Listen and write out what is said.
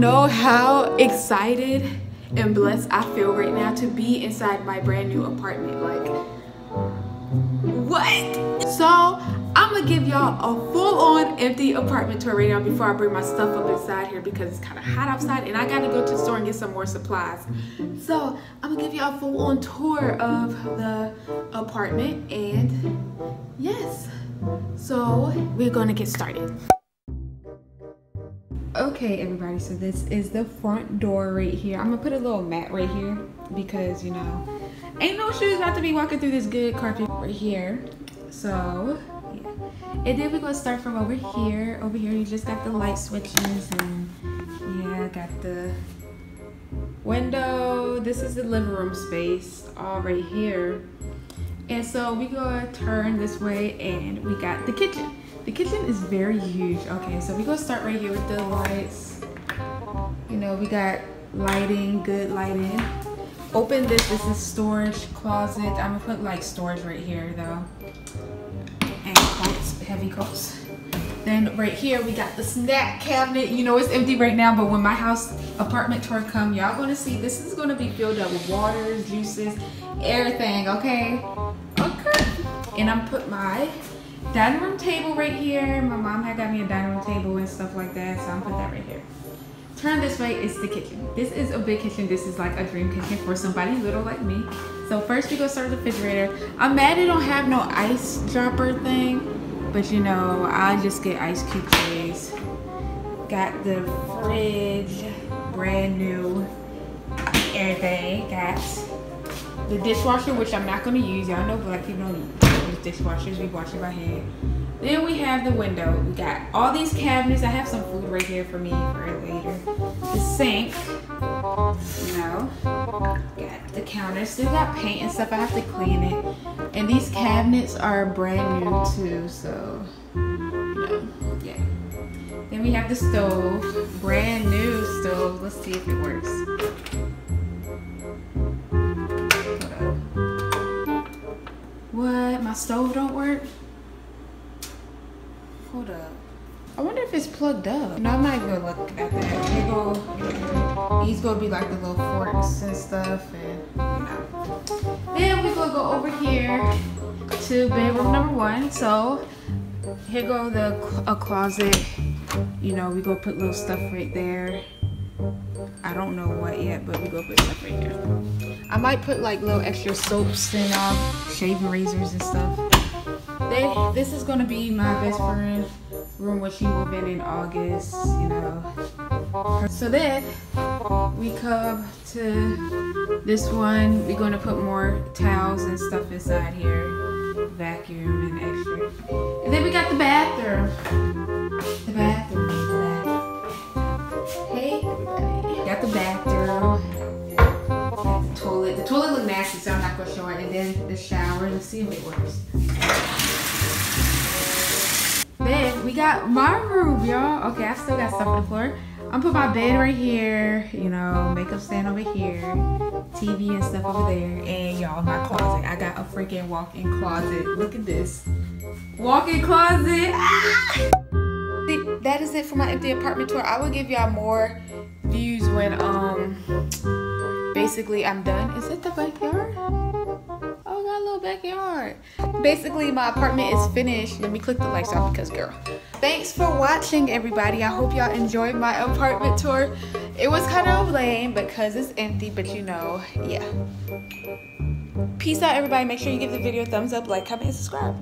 know how excited and blessed I feel right now to be inside my brand new apartment. Like, what? So I'm gonna give y'all a full-on empty apartment tour right now before I bring my stuff up inside here because it's kind of hot outside and I gotta go to the store and get some more supplies. So I'm gonna give y'all a full-on tour of the apartment, and yes, so we're gonna get started. Okay, everybody, so this is the front door right here. I'm gonna put a little mat right here because, you know, ain't no shoes about to be walking through this good carpet right here. So yeah, and then we're gonna start from over here. Over here you just got the light switches, and yeah, got the window. This is the living room space all right here. And so we gonna turn this way and we got the kitchen. The kitchen is very huge. Okay, so we're gonna start right here with the lights. You know, we got lighting, good lighting. Open this is storage closet. I'm gonna put like storage right here though. And coats, heavy coats. Then right here we got the snack cabinet. You know, it's empty right now, but when my house apartment tour come, y'all gonna see this is gonna be filled up with waters, juices, everything, okay? Okay. And I'm put my dining room table right here. My mom had got me a dining room table and stuff like that, so I'm put that right here. Turn this way, it's the kitchen. This is a big kitchen. This is like a dream kitchen for somebody little like me. So first we go start with the refrigerator. I'm mad they don't have no ice dropper thing, but you know, I'll just get ice cube trays. Got the fridge, brand new, everything. Got the dishwasher, which I'm not gonna use. Y'all know black people don't use dishwashers, we wash it by hand. Then we have the window. We got all these cabinets. I have some food right here for me for later. The sink, you know, got the counter. Still got paint and stuff. I have to clean it. And these cabinets are brand new too, so, you know, yeah. Then we have the stove, brand new stove. Let's see if it works. What? My stove don't work? Hold up. I wonder if it's plugged up. No, I'm not even gonna look at that. These gonna be like the little forks and stuff, and you know. Then we're gonna go over here to bedroom number 1. So here go a closet. You know, we gonna put little stuff right there. I don't know what yet, but we gonna put stuff right here. I might put like little extra soaps and shaving razors and stuff. This is gonna be my best friend room when she move in August, you know. So then we come to this one. We're gonna put more towels and stuff inside here, vacuum and extra. And then we got the bathroom. The bathroom. Hey everybody. Got the bathroom. Got the toilet. The toilet look nasty, so I'm not gonna show it. And then the shower. Let's see if it works. Then we got my room, y'all. Okay, I still got stuff on the floor. I'm put my bed right here, you know, makeup stand over here, TV and stuff over there, and y'all, my closet. I got a freaking walk-in closet. Look at this. Walk-in closet. Ah! That is it for my empty apartment tour. I will give y'all more views when basically I'm done. Is it the backyard? Oh, got a little backyard. Basically, my apartment is finished. Let me click the lights off because, girl. Thanks for watching, everybody. I hope y'all enjoyed my apartment tour. It was kind of lame because it's empty, but you know, yeah. Peace out, everybody. Make sure you give the video a thumbs up, like, comment, and subscribe.